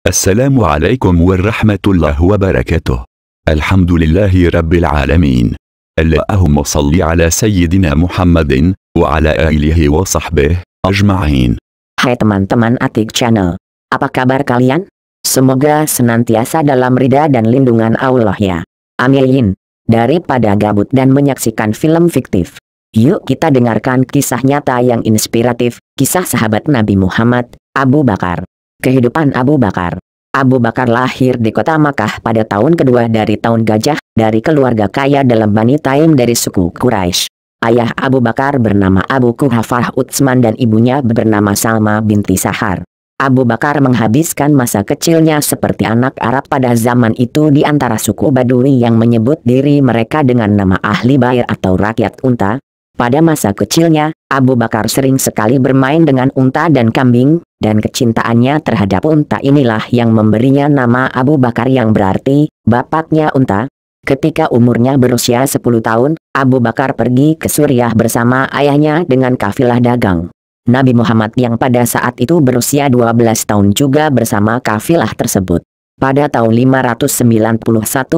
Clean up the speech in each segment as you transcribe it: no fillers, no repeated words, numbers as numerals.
Assalamualaikum warahmatullahi wabarakatuh. Alhamdulillahi rabbil alamin. Allahumma salli ala sayyidina Muhammadin wa ala alihi wa sahbihi ajma'in. Hai teman-teman Atik Channel, apa kabar kalian? Semoga senantiasa dalam ridha dan lindungan Allah ya. Amin. Daripada gabut dan menyaksikan film fiktif, yuk kita dengarkan kisah nyata yang inspiratif, kisah sahabat Nabi Muhammad, Abu Bakar. Kehidupan Abu Bakar. Abu Bakar lahir di kota Makkah pada tahun kedua dari tahun gajah, dari keluarga kaya dalam Bani Taim dari suku Quraisy. Ayah Abu Bakar bernama Abu Quhafah Utsman dan ibunya bernama Salma binti Sahar. Abu Bakar menghabiskan masa kecilnya seperti anak Arab pada zaman itu di antara suku Badui yang menyebut diri mereka dengan nama ahli bair atau rakyat unta. Pada masa kecilnya, Abu Bakar sering sekali bermain dengan unta dan kambing, dan kecintaannya terhadap unta inilah yang memberinya nama Abu Bakar yang berarti, bapaknya unta. Ketika umurnya berusia 10 tahun, Abu Bakar pergi ke Suriah bersama ayahnya dengan kafilah dagang. Nabi Muhammad yang pada saat itu berusia 12 tahun juga bersama kafilah tersebut. Pada tahun 591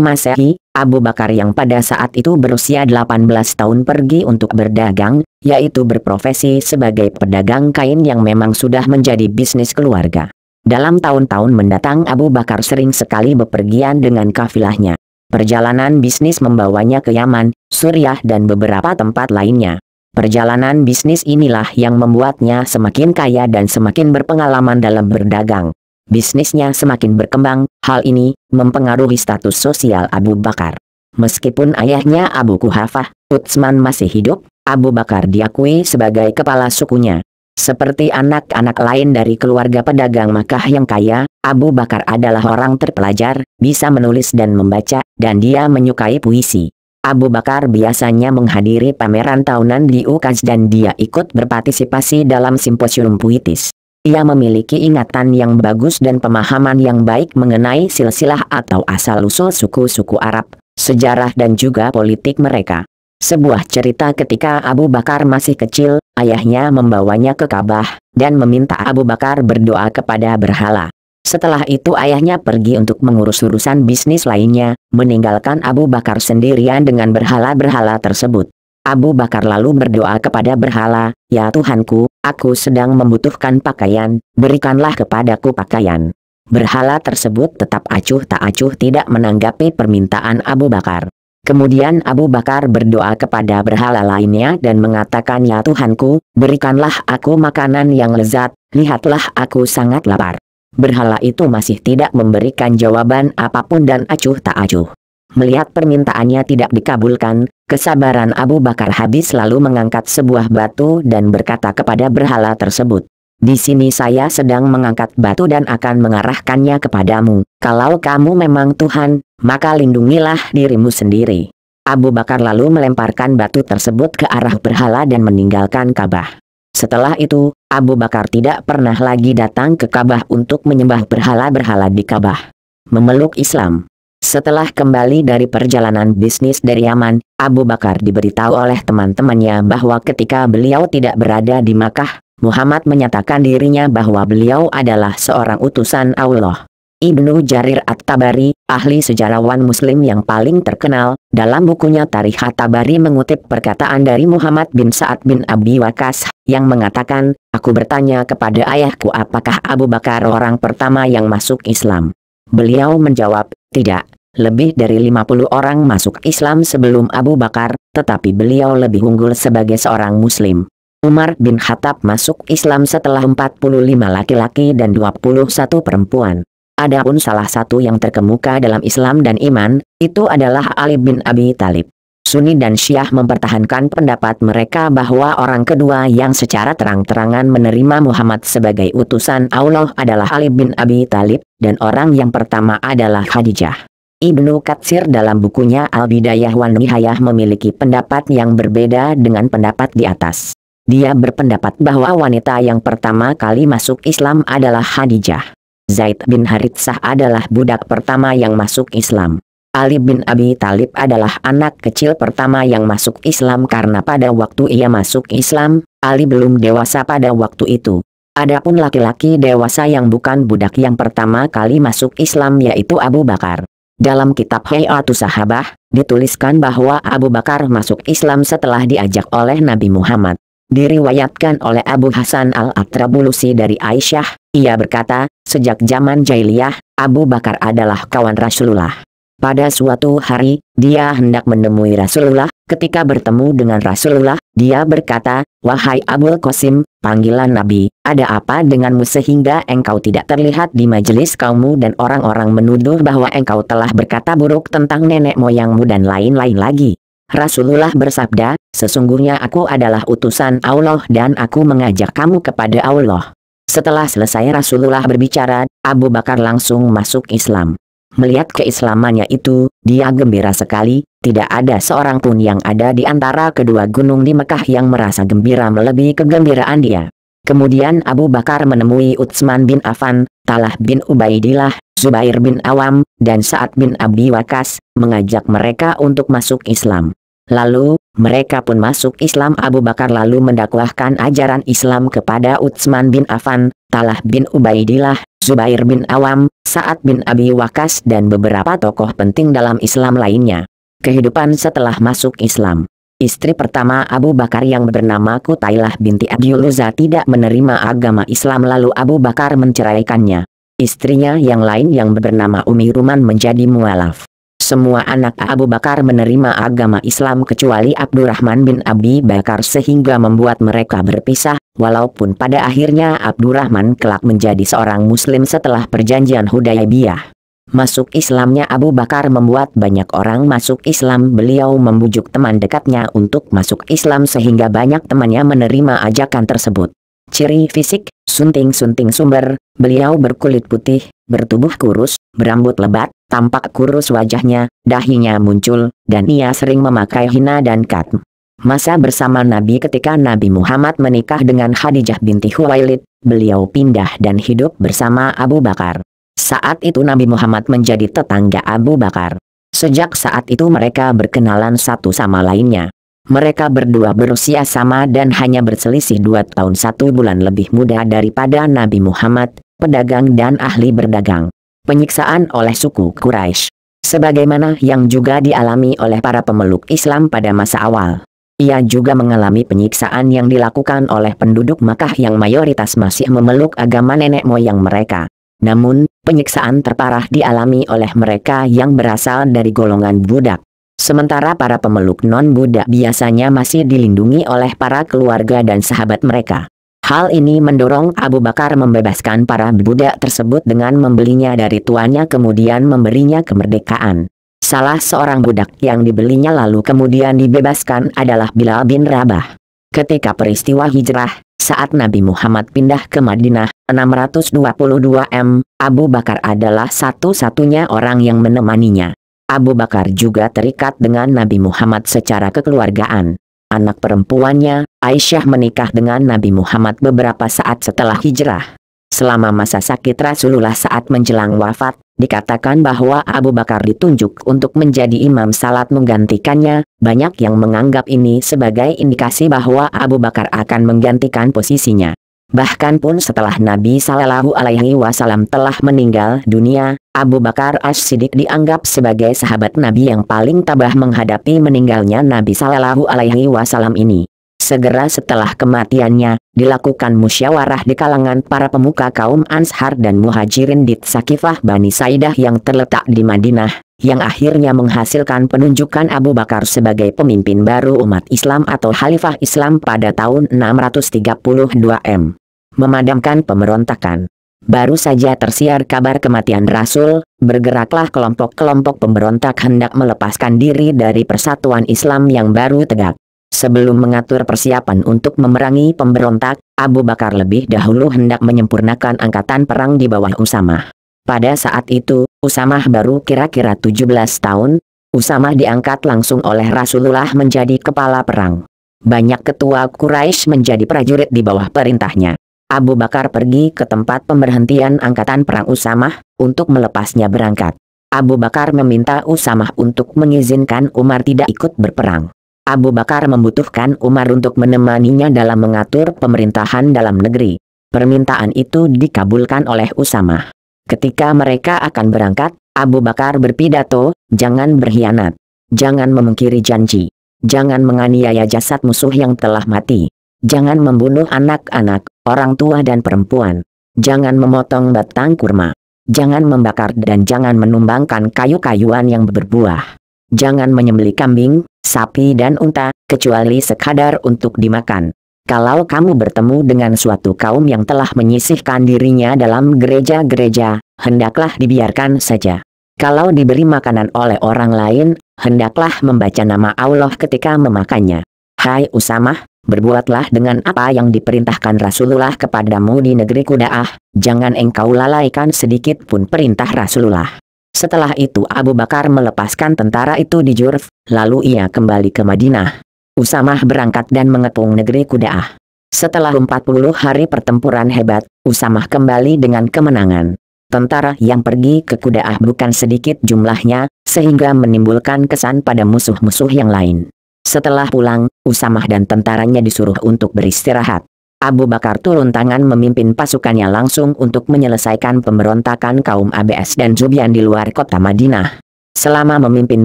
Masehi, Abu Bakar yang pada saat itu berusia 18 tahun pergi untuk berdagang, yaitu berprofesi sebagai pedagang kain yang memang sudah menjadi bisnis keluarga. Dalam tahun-tahun mendatang Abu Bakar sering sekali bepergian dengan kafilahnya. Perjalanan bisnis membawanya ke Yaman, Suriah dan beberapa tempat lainnya. Perjalanan bisnis inilah yang membuatnya semakin kaya dan semakin berpengalaman dalam berdagang. Bisnisnya semakin berkembang, hal ini mempengaruhi status sosial Abu Bakar. Meskipun ayahnya Abu Quhafah Utsman masih hidup, Abu Bakar diakui sebagai kepala sukunya. Seperti anak-anak lain dari keluarga pedagang Makkah yang kaya, Abu Bakar adalah orang terpelajar, bisa menulis dan membaca, dan dia menyukai puisi. Abu Bakar biasanya menghadiri pameran tahunan di UKAS dan dia ikut berpartisipasi dalam simposium puitis. Ia memiliki ingatan yang bagus dan pemahaman yang baik mengenai silsilah atau asal-usul suku-suku Arab, sejarah dan juga politik mereka. Sebuah cerita ketika Abu Bakar masih kecil, ayahnya membawanya ke Ka'bah, dan meminta Abu Bakar berdoa kepada berhala. Setelah itu ayahnya pergi untuk mengurus urusan bisnis lainnya, meninggalkan Abu Bakar sendirian dengan berhala-berhala tersebut. Abu Bakar lalu berdoa kepada berhala, "Ya Tuhanku, aku sedang membutuhkan pakaian, berikanlah kepadaku pakaian." Berhala tersebut tetap acuh tak acuh tidak menanggapi permintaan Abu Bakar. Kemudian Abu Bakar berdoa kepada berhala lainnya dan mengatakan, "Ya Tuhanku, berikanlah aku makanan yang lezat, lihatlah aku sangat lapar." Berhala itu masih tidak memberikan jawaban apapun dan acuh tak acuh. Melihat permintaannya tidak dikabulkan, kesabaran Abu Bakar habis lalu mengangkat sebuah batu dan berkata kepada berhala tersebut, "Di sini saya sedang mengangkat batu dan akan mengarahkannya kepadamu. Kalau kamu memang Tuhan, maka lindungilah dirimu sendiri." Abu Bakar lalu melemparkan batu tersebut ke arah berhala dan meninggalkan Ka'bah. Setelah itu, Abu Bakar tidak pernah lagi datang ke Ka'bah untuk menyembah berhala-berhala di Ka'bah. Memeluk Islam. Setelah kembali dari perjalanan bisnis dari Yaman, Abu Bakar diberitahu oleh teman-temannya bahwa ketika beliau tidak berada di Makkah, Muhammad menyatakan dirinya bahwa beliau adalah seorang utusan Allah. Ibnu Jarir At-Tabari, ahli sejarawan muslim yang paling terkenal, dalam bukunya Tarikh At-Tabari mengutip perkataan dari Muhammad bin Sa'ad bin Abi Waqqas, yang mengatakan, "Aku bertanya kepada ayahku apakah Abu Bakar orang pertama yang masuk Islam. Beliau menjawab, tidak. Lebih dari 50 orang masuk Islam sebelum Abu Bakar, tetapi beliau lebih unggul sebagai seorang muslim. Umar bin Khattab masuk Islam setelah 45 laki-laki dan 21 perempuan. Adapun salah satu yang terkemuka dalam Islam dan iman, itu adalah Ali bin Abi Thalib." Sunni dan Syiah mempertahankan pendapat mereka bahwa orang kedua yang secara terang-terangan menerima Muhammad sebagai utusan Allah adalah Ali bin Abi Thalib, dan orang yang pertama adalah Khadijah. Ibnu Katsir dalam bukunya Al-Bidayah wan Nihayah memiliki pendapat yang berbeda dengan pendapat di atas. Dia berpendapat bahwa wanita yang pertama kali masuk Islam adalah Khadijah. Zaid bin Haritsah adalah budak pertama yang masuk Islam. Ali bin Abi Thalib adalah anak kecil pertama yang masuk Islam karena pada waktu ia masuk Islam, Ali belum dewasa pada waktu itu. Adapun laki-laki dewasa yang bukan budak yang pertama kali masuk Islam yaitu Abu Bakar. Dalam kitab Hayatus Sahabah, dituliskan bahwa Abu Bakar masuk Islam setelah diajak oleh Nabi Muhammad. Diriwayatkan oleh Abu Hasan al-Atrabulusi dari Aisyah, ia berkata, sejak zaman jahiliyah, Abu Bakar adalah kawan Rasulullah. Pada suatu hari, dia hendak menemui Rasulullah. Ketika bertemu dengan Rasulullah, dia berkata, "Wahai Abul Qasim, panggilan Nabi, ada apa denganmu sehingga engkau tidak terlihat di majelis kaummu dan orang-orang menuduh bahwa engkau telah berkata buruk tentang nenek moyangmu dan lain-lain lagi?" Rasulullah bersabda, "Sesungguhnya aku adalah utusan Allah dan aku mengajak kamu kepada Allah." Setelah selesai Rasulullah berbicara, Abu Bakar langsung masuk Islam. Melihat keislamannya itu, dia gembira sekali. Tidak ada seorang pun yang ada di antara kedua gunung di Mekah yang merasa gembira melebihi kegembiraan dia. Kemudian Abu Bakar menemui Utsman bin Affan, Talha bin Ubaidillah, Zubair bin Awam, dan Sa'ad bin Abi Waqqas, mengajak mereka untuk masuk Islam. Lalu, mereka pun masuk Islam. Abu Bakar lalu mendakwahkan ajaran Islam kepada Utsman bin Affan, Talha bin Ubaidillah, Zubair bin Awam, Sa'ad bin Abi Waqqas dan beberapa tokoh penting dalam Islam lainnya. Kehidupan setelah masuk Islam. Istri pertama Abu Bakar yang bernama Qutailah binti Abduluzza tidak menerima agama Islam lalu Abu Bakar menceraikannya. Istrinya yang lain yang bernama Ummi Ruman menjadi mualaf. Semua anak Abu Bakar menerima agama Islam kecuali Abdurrahman bin Abi Bakar sehingga membuat mereka berpisah, walaupun pada akhirnya Abdurrahman kelak menjadi seorang muslim setelah perjanjian Hudaybiyah. Masuk Islamnya Abu Bakar membuat banyak orang masuk Islam. Beliau membujuk teman dekatnya untuk masuk Islam sehingga banyak temannya menerima ajakan tersebut. Ciri fisik, sunting-sunting sumber, beliau berkulit putih, bertubuh kurus, berambut lebat, tampak kurus wajahnya, dahinya muncul, dan ia sering memakai hina dan khatm. Masa bersama Nabi ketika Nabi Muhammad menikah dengan Khadijah binti Khuwailid, beliau pindah dan hidup bersama Abu Bakar. Saat itu Nabi Muhammad menjadi tetangga Abu Bakar. Sejak saat itu mereka berkenalan satu sama lainnya. Mereka berdua berusia sama dan hanya berselisih 2 tahun 1 bulan lebih muda daripada Nabi Muhammad, pedagang dan ahli berdagang. Penyiksaan oleh suku Quraisy, sebagaimana yang juga dialami oleh para pemeluk Islam pada masa awal. Ia juga mengalami penyiksaan yang dilakukan oleh penduduk Makkah yang mayoritas masih memeluk agama nenek moyang mereka. Namun, penyiksaan terparah dialami oleh mereka yang berasal dari golongan budak. Sementara para pemeluk non-budak biasanya masih dilindungi oleh para keluarga dan sahabat mereka. Hal ini mendorong Abu Bakar membebaskan para budak tersebut dengan membelinya dari tuannya kemudian memberinya kemerdekaan. Salah seorang budak yang dibelinya lalu kemudian dibebaskan adalah Bilal bin Rabah. Ketika peristiwa hijrah, saat Nabi Muhammad pindah ke Madinah, 622 M, Abu Bakar adalah satu-satunya orang yang menemaninya. Abu Bakar juga terikat dengan Nabi Muhammad secara kekeluargaan. Anak perempuannya, Aisyah menikah dengan Nabi Muhammad beberapa saat setelah hijrah. Selama masa sakit Rasulullah saat menjelang wafat, dikatakan bahwa Abu Bakar ditunjuk untuk menjadi imam salat menggantikannya. Banyak yang menganggap ini sebagai indikasi bahwa Abu Bakar akan menggantikan posisinya. Bahkan pun setelah Nabi Shallallahu Alaihi Wasallam telah meninggal dunia, Abu Bakar As-Siddiq dianggap sebagai sahabat Nabi yang paling tabah menghadapi meninggalnya Nabi Shallallahu Alaihi Wasallam ini. Segera setelah kematiannya, dilakukan musyawarah di kalangan para pemuka kaum Ansar dan Muhajirin di Sakifah Bani Saidah yang terletak di Madinah, yang akhirnya menghasilkan penunjukan Abu Bakar sebagai pemimpin baru umat Islam atau Khalifah Islam pada tahun 632 M. Memadamkan pemberontakan. Baru saja tersiar kabar kematian Rasul, bergeraklah kelompok-kelompok pemberontak hendak melepaskan diri dari persatuan Islam yang baru tegak. Sebelum mengatur persiapan untuk memerangi pemberontak, Abu Bakar lebih dahulu hendak menyempurnakan angkatan perang di bawah Usamah. Pada saat itu, Usamah baru kira-kira 17 tahun. Usamah diangkat langsung oleh Rasulullah menjadi kepala perang. Banyak ketua Quraisy menjadi prajurit di bawah perintahnya. Abu Bakar pergi ke tempat pemberhentian angkatan perang Usamah, untuk melepasnya berangkat. Abu Bakar meminta Usamah untuk mengizinkan Umar tidak ikut berperang. Abu Bakar membutuhkan Umar untuk menemaninya dalam mengatur pemerintahan dalam negeri. Permintaan itu dikabulkan oleh Usamah. Ketika mereka akan berangkat, Abu Bakar berpidato, "Jangan berkhianat. Jangan memungkiri janji. Jangan menganiaya jasad musuh yang telah mati. Jangan membunuh anak-anak, orang tua dan perempuan. Jangan memotong batang kurma. Jangan membakar dan jangan menumbangkan kayu-kayuan yang berbuah. Jangan menyembelih kambing, sapi dan unta, kecuali sekadar untuk dimakan. Kalau kamu bertemu dengan suatu kaum yang telah menyisihkan dirinya dalam gereja-gereja, hendaklah dibiarkan saja. Kalau diberi makanan oleh orang lain, hendaklah membaca nama Allah ketika memakannya. Hai Usamah, berbuatlah dengan apa yang diperintahkan Rasulullah kepadamu di negeri Kudaah, jangan engkau lalaikan sedikit pun perintah Rasulullah." Setelah itu Abu Bakar melepaskan tentara itu di Jurf, lalu ia kembali ke Madinah. Usamah berangkat dan mengepung negeri Kudaah. Setelah 40 hari pertempuran hebat, Usamah kembali dengan kemenangan. Tentara yang pergi ke Kudaah bukan sedikit jumlahnya, sehingga menimbulkan kesan pada musuh-musuh yang lain. Setelah pulang, Usamah dan tentaranya disuruh untuk beristirahat. Abu Bakar turun tangan memimpin pasukannya langsung untuk menyelesaikan pemberontakan kaum ABS dan Zubyan di luar kota Madinah. Selama memimpin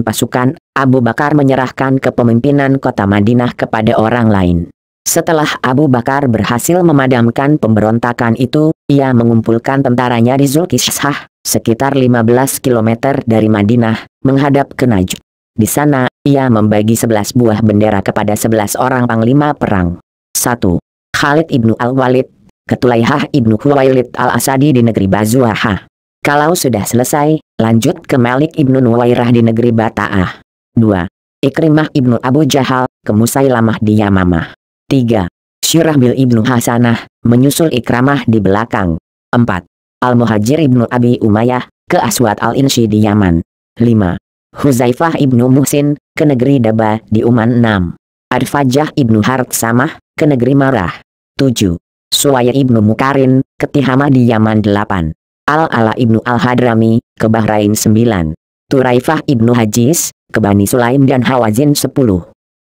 pasukan, Abu Bakar menyerahkan kepemimpinan kota Madinah kepada orang lain. Setelah Abu Bakar berhasil memadamkan pemberontakan itu, ia mengumpulkan tentaranya di Zulkiflah, sekitar 15 km dari Madinah, menghadap ke Najd. Di sana, ia membagi 11 buah bendera kepada 11 orang panglima perang. 1. Khalid ibnu Al-Walid, Ketulaihah ibnu Khuwailid Al-Asadi di negeri Bazuahah. Kalau sudah selesai, lanjut ke Malik ibnu Nuwairah di negeri Bata'ah. 2. Ikrimah ibnu Abu Jahal, ke Musailamah di Yamamah. 3. Syurahbil ibnu Hasanah, menyusul Ikramah di belakang. 4. Al-Muhajir ibnu Abi Umayyah, ke Aswad al-Insi di Yaman. 5. Huzaifah ibnu Muhsin, ke negeri Daba di Uman. 6. Arfajah ibnu Hartsamah, ke negeri Marah. 7. Suwaya ibnu Mukarin, ke Tihamah di Yaman. 8. Al-Ala ibnu Al-Hadrami, ke Bahrain. 9. Turaifah ibnu Hajiz, ke Bani Sulaim dan Hawazin. 10.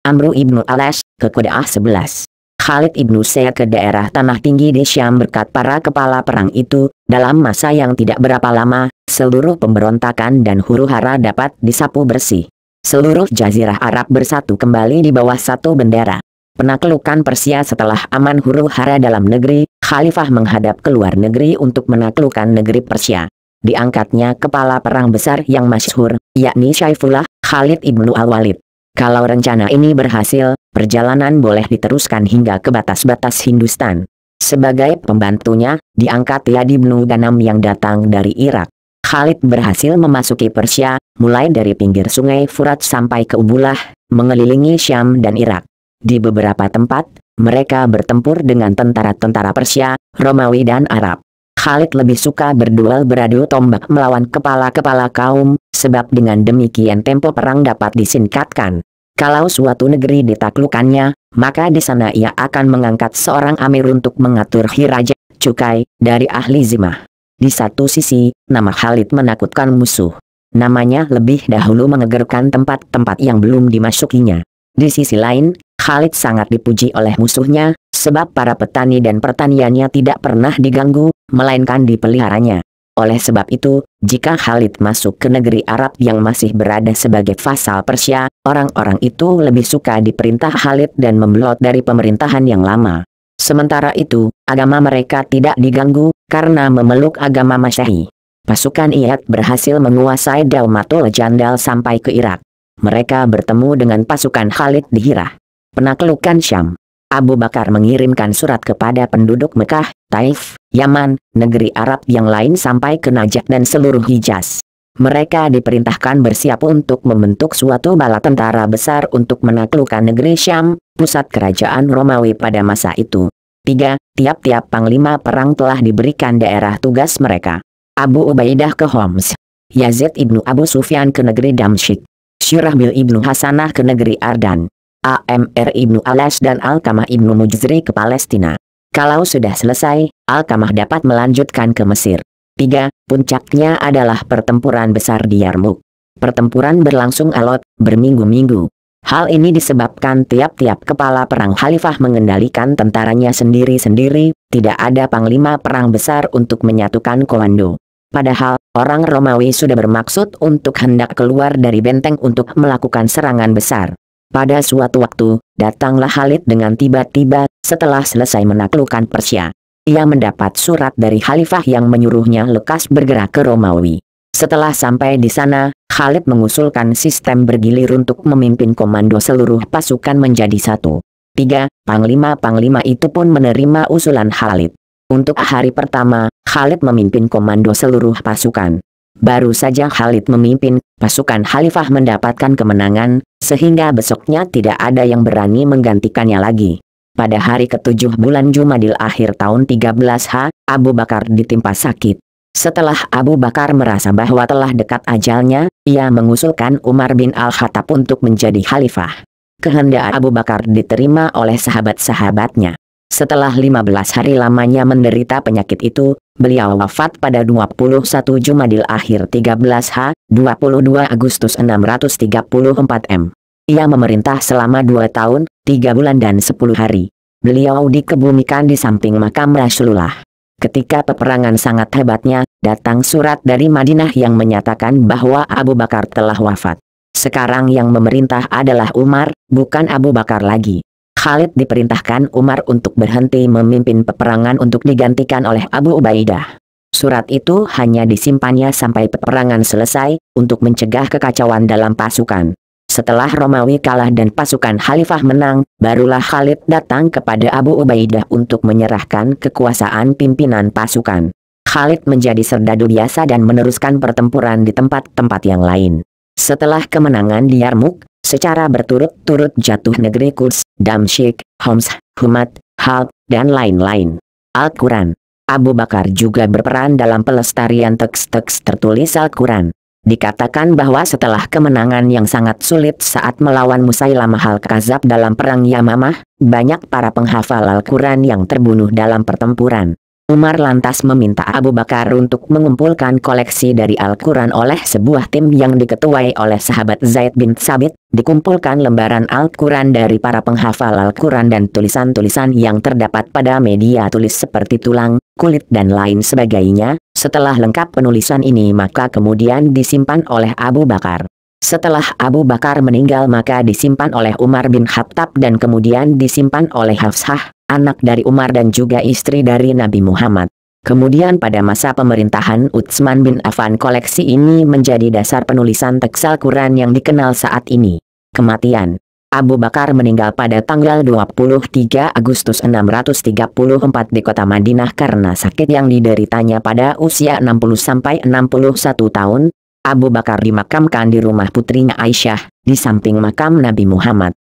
Amru ibnu Alas, ke Kudaah. 11. Khalid ibnu Sa'ad ke daerah Tanah Tinggi di Syam berkat para kepala perang itu, dalam masa yang tidak berapa lama, seluruh pemberontakan dan huru-hara dapat disapu bersih. Seluruh jazirah Arab bersatu kembali di bawah satu bendera. Penaklukan Persia setelah aman huru-hara dalam negeri, Khalifah menghadap ke luar negeri untuk menaklukkan negeri Persia. Diangkatnya kepala perang besar yang masyhur, yakni Syaifullah Khalid ibnu Al-Walid. Kalau rencana ini berhasil, perjalanan boleh diteruskan hingga ke batas-batas Hindustan. Sebagai pembantunya, diangkat Yad ibnu Ganam yang datang dari Irak. Khalid berhasil memasuki Persia, mulai dari pinggir sungai Furat sampai ke Ubulah, mengelilingi Syam dan Irak. Di beberapa tempat, mereka bertempur dengan tentara-tentara Persia, Romawi dan Arab. Khalid lebih suka berduel beradu tombak melawan kepala-kepala kaum, sebab dengan demikian tempo perang dapat disingkatkan. Kalau suatu negeri ditaklukkannya, maka di sana ia akan mengangkat seorang amir untuk mengatur khiraj, cukai, dari ahli zimah. Di satu sisi, nama Khalid menakutkan musuh. Namanya lebih dahulu mengegerkan tempat-tempat yang belum dimasukinya. Di sisi lain, Khalid sangat dipuji oleh musuhnya, sebab para petani dan pertaniannya tidak pernah diganggu, melainkan dipeliharanya. Oleh sebab itu, jika Khalid masuk ke negeri Arab yang masih berada sebagai vasal Persia, orang-orang itu lebih suka diperintah Khalid dan membelot dari pemerintahan yang lama. Sementara itu, agama mereka tidak diganggu, karena memeluk agama Masyahi. Pasukan Iyad berhasil menguasai Daumatul Jandal sampai ke Irak. Mereka bertemu dengan pasukan Khalid di Hirah. Penaklukan Syam. Abu Bakar mengirimkan surat kepada penduduk Mekah, Taif, Yaman, negeri Arab yang lain sampai ke Najd dan seluruh Hijaz. Mereka diperintahkan bersiap untuk membentuk suatu bala tentara besar untuk menaklukkan negeri Syam, pusat kerajaan Romawi pada masa itu. 3. Tiap-tiap panglima perang telah diberikan daerah tugas mereka. Abu Ubaidah ke Homs. Yazid ibnu Abu Sufyan ke negeri Damsyik. Syurahbil ibnu Hasanah ke negeri Ardan. Amr ibnu Alas dan Alkamah ibnu Mujzri ke Palestina. Kalau sudah selesai, Alkamah dapat melanjutkan ke Mesir. 3. Puncaknya adalah pertempuran besar di Yarmuk. Pertempuran berlangsung alot, berminggu-minggu. Hal ini disebabkan tiap-tiap kepala perang khalifah mengendalikan tentaranya sendiri-sendiri, tidak ada panglima perang besar untuk menyatukan komando. Padahal, orang Romawi sudah bermaksud untuk hendak keluar dari benteng untuk melakukan serangan besar. Pada suatu waktu, datanglah Khalid dengan tiba-tiba, setelah selesai menaklukkan Persia. Ia mendapat surat dari khalifah yang menyuruhnya lekas bergerak ke Romawi. Setelah sampai di sana, Khalid mengusulkan sistem bergilir untuk memimpin komando seluruh pasukan menjadi satu. 3. Panglima-panglima itu pun menerima usulan Khalid. Untuk hari pertama, Khalid memimpin komando seluruh pasukan. Baru saja Khalid memimpin, pasukan khalifah mendapatkan kemenangan, sehingga besoknya tidak ada yang berani menggantikannya lagi. Pada hari ke-7 bulan Jumadil akhir tahun 13H, Abu Bakar ditimpa sakit. Setelah Abu Bakar merasa bahwa telah dekat ajalnya, ia mengusulkan Umar bin Al-Khattab untuk menjadi khalifah. Kehendak Abu Bakar diterima oleh sahabat-sahabatnya. Setelah 15 hari lamanya menderita penyakit itu, beliau wafat pada 21 Jumadil akhir 13H, 22 Agustus 634 M. Ia memerintah selama 2 tahun, 3 bulan dan 10 hari. Beliau dikebumikan di samping makam Rasulullah. Ketika peperangan sangat hebatnya, datang surat dari Madinah yang menyatakan bahwa Abu Bakar telah wafat. Sekarang yang memerintah adalah Umar, bukan Abu Bakar lagi. Khalid diperintahkan Umar untuk berhenti memimpin peperangan untuk digantikan oleh Abu Ubaidah. Surat itu hanya disimpannya sampai peperangan selesai, untuk mencegah kekacauan dalam pasukan. Setelah Romawi kalah dan pasukan khalifah menang, barulah Khalid datang kepada Abu Ubaidah untuk menyerahkan kekuasaan pimpinan pasukan. Khalid menjadi serdadu biasa dan meneruskan pertempuran di tempat-tempat yang lain. Setelah kemenangan di Yarmuk, secara berturut-turut jatuh negeri Quds, Damsyik, Homs, Humat, Halb, dan lain-lain. Al-Quran. Abu Bakar juga berperan dalam pelestarian teks-teks tertulis Al-Quran. Dikatakan bahwa setelah kemenangan yang sangat sulit saat melawan Musailamah Al-Kadzab dalam perang Yamamah, banyak para penghafal Al-Quran yang terbunuh dalam pertempuran. Umar lantas meminta Abu Bakar untuk mengumpulkan koleksi dari Al-Quran oleh sebuah tim yang diketuai oleh sahabat Zaid bin Tsabit. Dikumpulkan lembaran Al-Quran dari para penghafal Al-Quran dan tulisan-tulisan yang terdapat pada media tulis seperti tulang, kulit dan lain sebagainya. Setelah lengkap penulisan ini maka kemudian disimpan oleh Abu Bakar. Setelah Abu Bakar meninggal maka disimpan oleh Umar bin Khattab dan kemudian disimpan oleh Hafsah, anak dari Umar dan juga istri dari Nabi Muhammad. Kemudian pada masa pemerintahan Utsman bin Affan koleksi ini menjadi dasar penulisan teks Al-Quran yang dikenal saat ini. Kematian Abu Bakar meninggal pada tanggal 23 Agustus 634 di kota Madinah karena sakit yang dideritanya pada usia 60-61 tahun. Abu Bakar dimakamkan di rumah putrinya Aisyah, di samping makam Nabi Muhammad.